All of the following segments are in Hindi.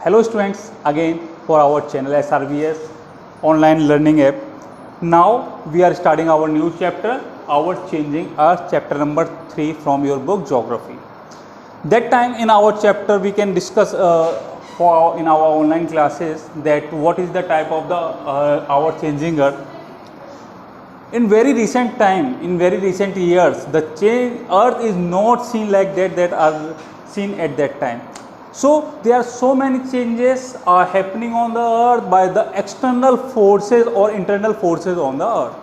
Hello students, again for our channel SRVS online learning app. Now we are starting our new chapter, our changing earth, chapter number 3 from your book Geography. That time in our chapter we can discuss in our online classes that what is the type of the our changing earth. In very recent time, in very recent years, the earth is not seen like that are seen at that time. So there are so many changes are happening on the earth by the external forces or internal forces on the earth.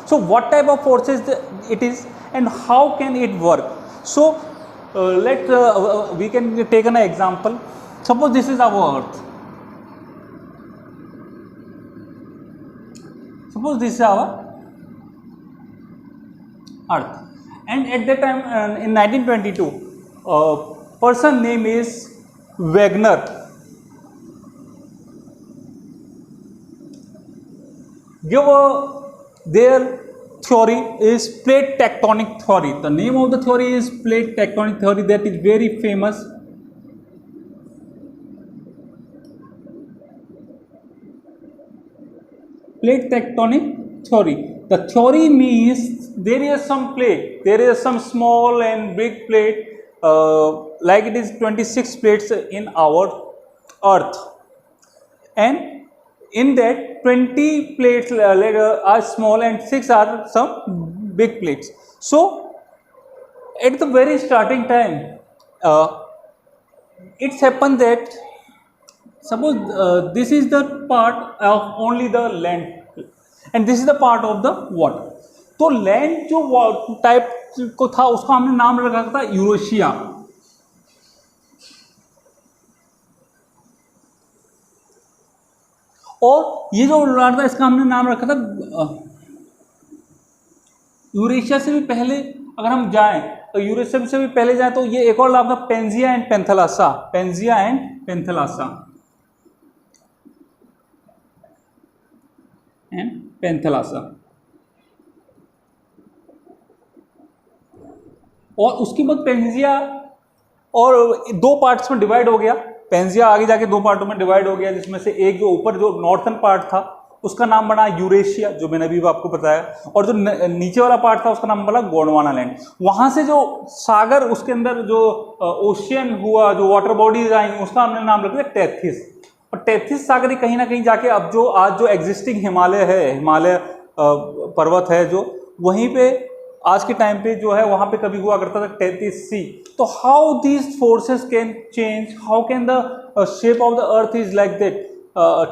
So what type of forces it is and how can it work? So we can take an example. Suppose this is our earth. Suppose this is our earth, and at that time in 1922 person name is Wagner give their theory is plate tectonic theory. The name of the theory is plate tectonic theory, that is very famous. Plate tectonic theory. The theory means there is some plate, there is some small and big plate, like it is 26 plates in our earth, and in that 20 plates are small and 6 are some big plates. So at the very starting time it's happened that suppose this is the part of only the land and this is the part of the water. तो लैंड जो टाइप को था उसका हमने नाम रखा था यूरेशिया, और ये जो लैंड था इसका हमने नाम रखा था यूरेशिया से भी पहले अगर हम जाएं तो यूरेशिया से भी पहले जाएं तो ये एक और नाम था Pangaea and Panthalassa, Pangaea and Panthalassa and Panthalassa. और उसके बाद पेंजिया और दो पार्ट्स में डिवाइड हो गया। पेंजिया आगे जाके दो पार्टों में डिवाइड हो गया, जिसमें से एक जो ऊपर जो नॉर्थन पार्ट था उसका नाम बना यूरेशिया, जो मैंने अभी आपको बताया, और जो नीचे वाला पार्ट था उसका नाम बना गोंडवाना लैंड। वहां से जो सागर उसके अंदर जो ओशियन हुआ, जो वाटर बॉडीज आई, उसका हमने नाम रख दिया टेथिस। और टेथिस सागर कहीं ना कहीं जाके अब जो आज जो एग्जिस्टिंग हिमालय है, हिमालय पर्वत है जो, वहीं पे आज के टाइम पे जो है वहां पे कभी हुआ करता था टेथिस सी। तो how these forces can change, how can the shape of the earth is like that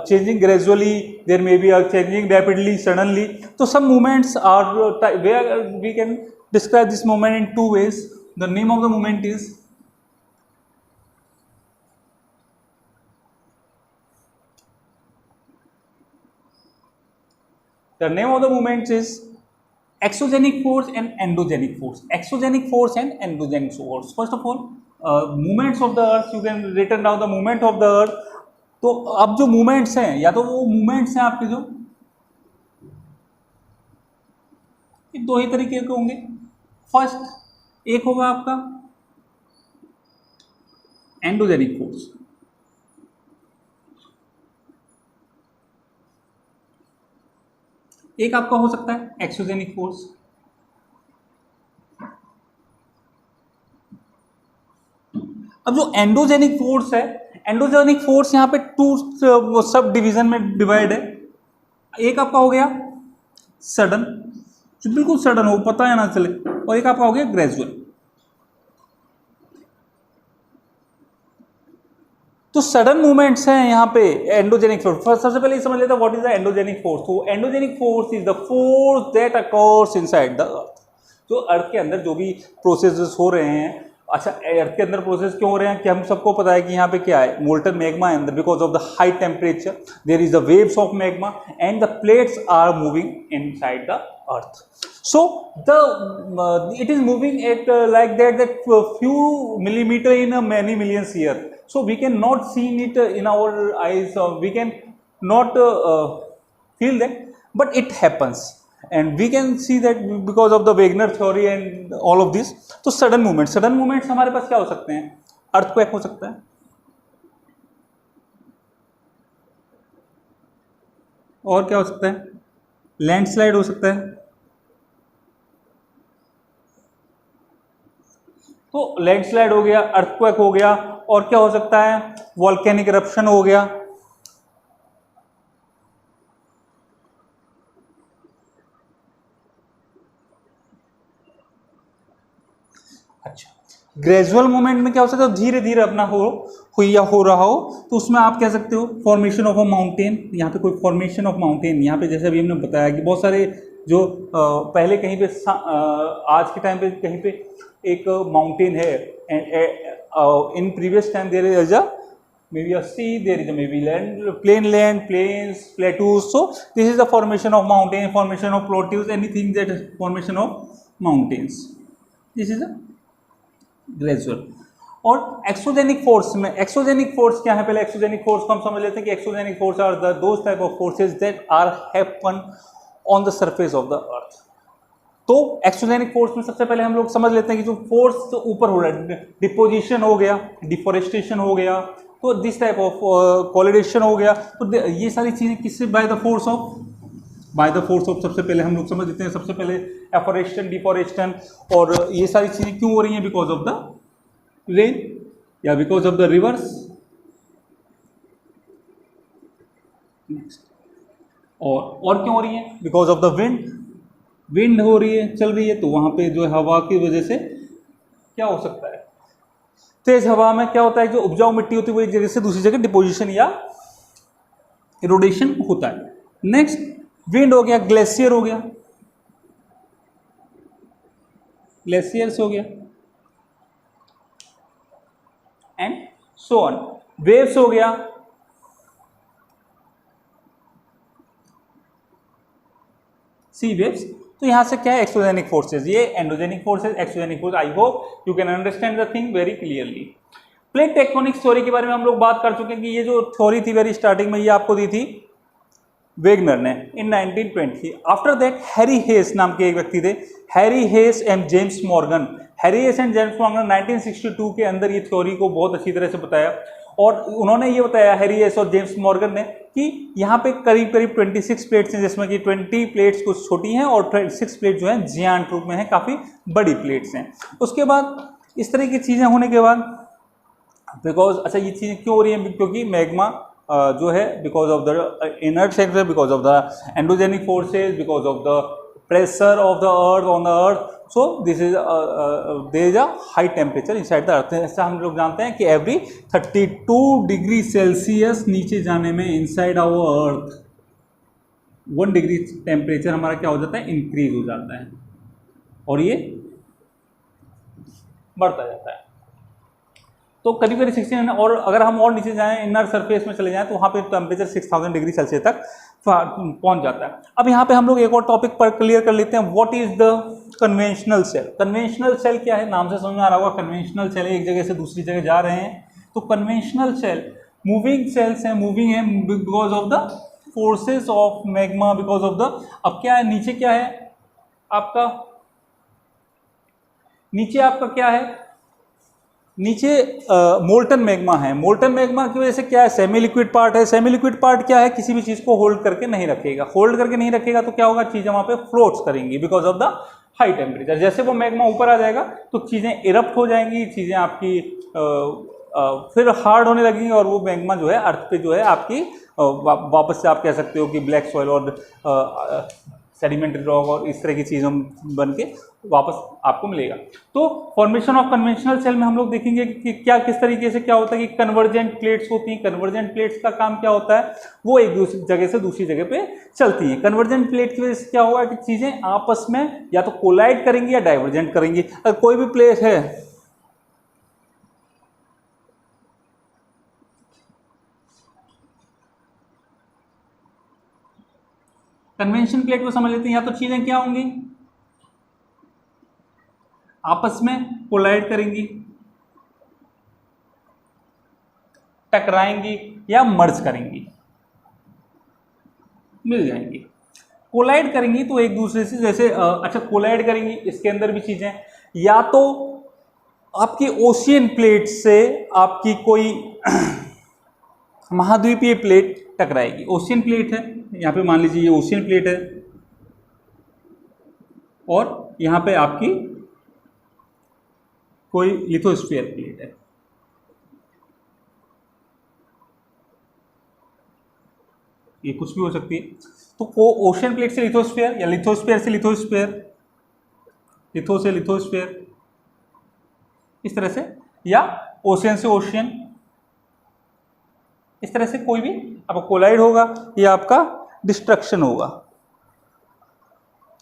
changing gradually, there may be a changing rapidly, suddenly. So some movements are where we can describe this movement in two ways. The name of the movement is exogenic force and endogenic force. Exogenic force and endogenic force. First of all, movements of the earth, you can written down the movement of the earth. तो अब जो मूवमेंट्स हैं, या तो वो मूवमेंट्स हैं आपके जो दो ही तरीके के होंगे। फर्स्ट एक होगा आपका एंडोजेनिक फोर्स, एक आपका हो सकता है एक्सोजेनिक फोर्स। अब जो एंडोजेनिक फोर्स है, एंडोजेनिक फोर्स यहाँ पे टू सब डिवीजन में डिवाइड है। एक आपका हो गया सडन, जो बिल्कुल सडन हो, पता है ना चले, और एक आपका हो गया ग्रेजुअल। तो सडन मूवमेंट्स हैं यहाँ पे एंडोजेनिक फोर्स। सबसे पहले समझ लेते हैं what is the endogenic force. तो endogenic force is the force that occurs inside the earth. जो अर्थ के अंदर जो भी प्रोसेसेस हो रहे हैं, अच्छा अर्थ के अंदर प्रोसेस क्यों हो रहे हैं कि हम सबको पता है कि यहाँ पे क्या है, मोल्टन मैग्मा है अंदर, because of the high temperature there is the waves of magma and the plates are moving inside the earth. So it is moving at like that few millimeter in a many millions year. So we can not see it in our eyes, we can not feel that, but it happens, and we can see that because of the Wagner theory and all of this. तो sudden movements हमारे पास क्या हो सकते हैं? अर्थक्वेक हो सकता है, और क्या हो सकता है? लैंडस्लाइड हो सकता है। तो लैंडस्लाइड हो गया, अर्थक्वेक हो गया, और क्या हो सकता है? वॉल्केनिक इरप्शन हो गया। अच्छा, ग्रेजुअल मूवमेंट में क्या हो सकता है? धीरे धीरे अपना हो रहा हो, तो उसमें आप कह सकते हो फॉर्मेशन ऑफ अ माउंटेन। यहाँ पे कोई फॉर्मेशन ऑफ माउंटेन, यहाँ पे जैसे अभी हमने बताया कि बहुत सारे जो पहले कहीं पे आज के टाइम पे कहीं पे एक माउंटेन है, in previous time there is a maybe a sea, there is a maybe land, plains, plateaus. So this is the formation of mountain, formation of plateaus, anything that is formation of mountains. This is a gradual. और एक्सोजेनिक फोर्स में, एक्सोजेनिक फोर्स क्या है? पहले एक्सोजेनिक फोर्स को हम समझ लेते हैं कि exogenic force are the those type of forces that are happen on the surface of the earth. तो एक्सोजेनिक फोर्स में सबसे पहले हम लोग समझ लेते हैं कि जो फोर्स तो ऊपर हो रहा है, डिपोजिशन हो गया, डिफोरेस्टेशन हो गया, तो दिस टाइप ऑफ कोलिडेशन हो गया, तो ये सारी चीजें किससे? बाय द फोर्स ऑफ सबसे पहले हम लोग समझ लेते हैं, सबसे पहले एफोरेस्टेशन, डिफोरेस्टेशन, और ये सारी चीजें क्यों हो रही हैं? बिकॉज ऑफ द रेन या बिकॉज ऑफ द रिवर्स। और क्यों हो रही है? बिकॉज ऑफ द विंड हो रही है, चल रही है, तो वहां पे जो हवा की वजह से क्या हो सकता है? तेज हवा में क्या होता है? जो उपजाऊ मिट्टी होती है वो एक जगह से दूसरी जगह डिपोजिशन या इरोडेशन होता है। नेक्स्ट, विंड हो गया, ग्लेशियर हो गया, ग्लेशियर्स हो गया, एंड सो ऑन। वेव्स हो गया, सी वेव्स। तो यहां से क्या है? एक्सोजेनिक फोर्सेज, ये endogenic forces, exogenic force. I hope you can understand the thing very clearly. Plate tectonics theory के बारे में हम लोग बात कर चुके हैं कि ये जो थ्योरी थी वेरी स्टार्टिंग में, ये आपको दी थी वेगनर ने इन 1920। आफ्टर दैट हैरी हेस नाम के एक व्यक्ति थे, Harry हेस and James Morgan. Harry हेस and James Morgan 1962 के अंदर ये थ्योरी को बहुत अच्छी तरह से बताया, और उन्होंने ये बताया, हैरी हेस और जेम्स मॉर्गन ने, कि यहाँ पे करीब करीब 26 प्लेट्स हैं, जिसमें कि 20 प्लेट्स कुछ छोटी हैं और 6 प्लेट जो हैं जियांट रूप में हैं, काफ़ी बड़ी प्लेट्स हैं। उसके बाद इस तरह की चीज़ें होने के बाद बिकॉज, अच्छा ये चीज़ें क्यों हो रही हैं? क्योंकि मैग्मा जो है because of the inert sector, because of the endogenic forces, because of the pressure of the earth on the earth, so this is there is a high temperature inside the earth. ऐसा हम लोग जानते हैं कि एवरी 32 डिग्री सेल्सियस नीचे जाने में inside our earth 1 degree temperature हमारा क्या हो जाता है? इंक्रीज हो जाता है, और ये बढ़ता जाता है। तो करीब करीब 16, और अगर हम और नीचे जाएं, इनर सरफेस में चले जाएं, तो वहाँ पे टेम्परेचर 6000 डिग्री सेल्सियस तक पहुँच जाता है। अब यहाँ पे हम लोग एक और टॉपिक पर क्लियर कर लेते हैं, what is the conventional cell. Conventional cell क्या है? नाम से समझ में आ रहा होगा, कन्वेंशनल सेल एक जगह से दूसरी जगह जा रहे हैं, तो कन्वेंशनल सेल मूविंग सेल्स हैं, मूविंग है because of the forces of magma, because of the, अब क्या है नीचे, क्या है आपका नीचे, आपका क्या है नीचे? मोल्टन मैग्मा है। मोल्टन मैग्मा की वजह से क्या है? सेमी लिक्विड पार्ट है। सेमी लिक्विड पार्ट क्या है? किसी भी चीज को होल्ड करके नहीं रखेगा, होल्ड करके नहीं रखेगा तो क्या होगा? चीजें वहां पे फ्लोट्स करेंगी because of the high temperature. जैसे वो मैग्मा ऊपर आ जाएगा तो चीजें इरप्ट हो जाएंगी, चीजें आपकी फिर हार्ड होने लगेंगी, और वो मैग्मा जो है अर्थ पे जो है आपकी वापस से आप कह सकते हो कि ब्लैक सॉइल और सेडिमेंट्री रॉक और इस तरह की चीज़ों बन के वापस आपको मिलेगा। तो फॉर्मेशन ऑफ कन्वेंशनल सेल में हम लोग देखेंगे कि क्या किस तरीके से क्या होता है कि कन्वर्जेंट प्लेट्स होती हैं। कन्वर्जेंट प्लेट्स का काम क्या होता है? वो एक दूसरी जगह से दूसरी जगह पे चलती हैं। कन्वर्जेंट प्लेट की वजह से क्या होगा कि चीज़ें आपस में या तो कोलाइड करेंगी या डाइवर्जेंट करेंगी। अगर कोई भी प्लेट है, कन्वेंशन प्लेट को समझ लेते हैं, या तो चीजें क्या होंगी? आपस में कोलाइड करेंगी, टकराएंगी या मर्ज करेंगी, मिल जाएंगी। कोलाइड करेंगी तो एक दूसरे से, जैसे अच्छा कोलाइड करेंगी, इसके अंदर भी चीजें या तो आपकी ओशियन प्लेट से आपकी कोई महाद्वीपीय प्लेट टकराएगी। ओशियन प्लेट है, यहाँ पे मान लीजिए ये ओशियन प्लेट है और यहाँ पे आपकी कोई लिथोस्फीयर प्लेट है। ये कुछ भी हो सकती है। तो ओशियन प्लेट से लिथोस्फीयर या लिथोस्फीयर से लिथोस्फीयर, लिथो से लिथोस्फीयर, इस तरह से, या ओशियन से ओशियन, इस तरह से कोई भी आपका कोलाइड होगा या आपका डिस्ट्रक्शन होगा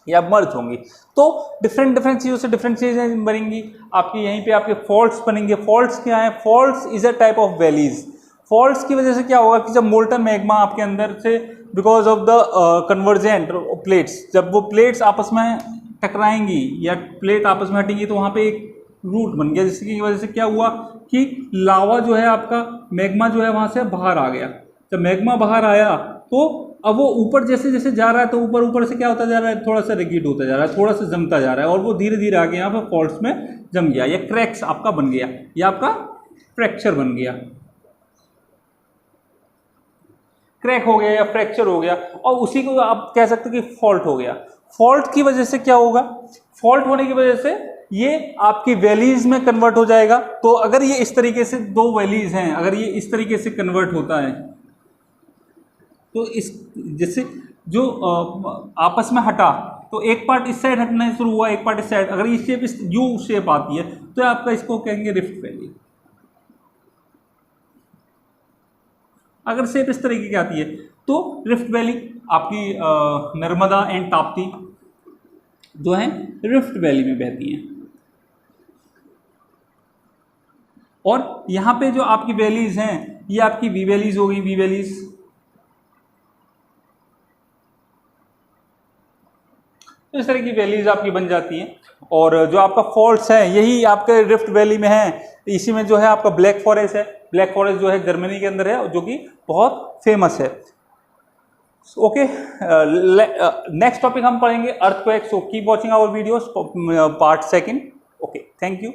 या मर्ज होंगी। तो डिफरेंट डिफरेंट चीज़ों से डिफरेंट चीज़ें बनेंगी। आपकी यहीं पे आपके फॉल्ट्स बनेंगे। फॉल्ट्स क्या है? Faults is a type of valleys. Faults की वजह से क्या होगा कि जब मोल्टन मैग्मा आपके अंदर से because of the convergent plates, जब वो प्लेट्स आपस में टकराएंगी या प्लेट आपस में हटेंगी तो वहाँ पे एक रूट बन गया, जिसकी वजह से क्या हुआ कि लावा जो है आपका, मैग्मा जो है वहाँ से बाहर आ गया। जब मैग्मा बाहर आया तो अब वो ऊपर जैसे जैसे जा रहा है तो ऊपर ऊपर से क्या होता जा रहा है, थोड़ा सा रिगिड होता जा रहा है, थोड़ा सा जमता जा रहा है और वो धीरे धीरे आगे यहाँ पर फॉल्ट्स में जम गया या क्रैक्स आपका बन गया या आपका फ्रैक्चर बन गया, क्रैक हो गया या फ्रैक्चर हो गया, और उसी को आप कह सकते हो कि फॉल्ट हो गया। फॉल्ट की वजह से क्या होगा? फॉल्ट होने की वजह से ये आपकी वैलीज में कन्वर्ट हो जाएगा। तो अगर ये इस तरीके से दो वैलीज हैं, अगर ये इस तरीके से कन्वर्ट होता है तो इस जैसे जो आपस में हटा तो एक पार्ट इस साइड हटना शुरू हुआ, एक पार्ट इस साइड, अगर ये शेप इस यू शेप आती है तो आपका इसको कहेंगे रिफ्ट वैली। अगर शेप इस तरीके की आती है तो रिफ्ट वैली आपकी नर्मदा एंड ताप्ती जो है रिफ्ट वैली में बहती हैं। और यहाँ पे जो आपकी वैलीज हैं ये आपकी वी वैलीज हो गई, वी वैलीज। तो इस तरह की वैलीज आपकी बन जाती हैं। और जो आपका फॉल्ट्स है यही आपके रिफ्ट वैली में है। इसी में जो है आपका ब्लैक फॉरेस्ट है। ब्लैक फॉरेस्ट जो है जर्मनी के अंदर है, जो कि बहुत फेमस है। ओके, नेक्स्ट टॉपिक हम पढ़ेंगे earthquake. So keep watching our videos part second. Okay, thank you.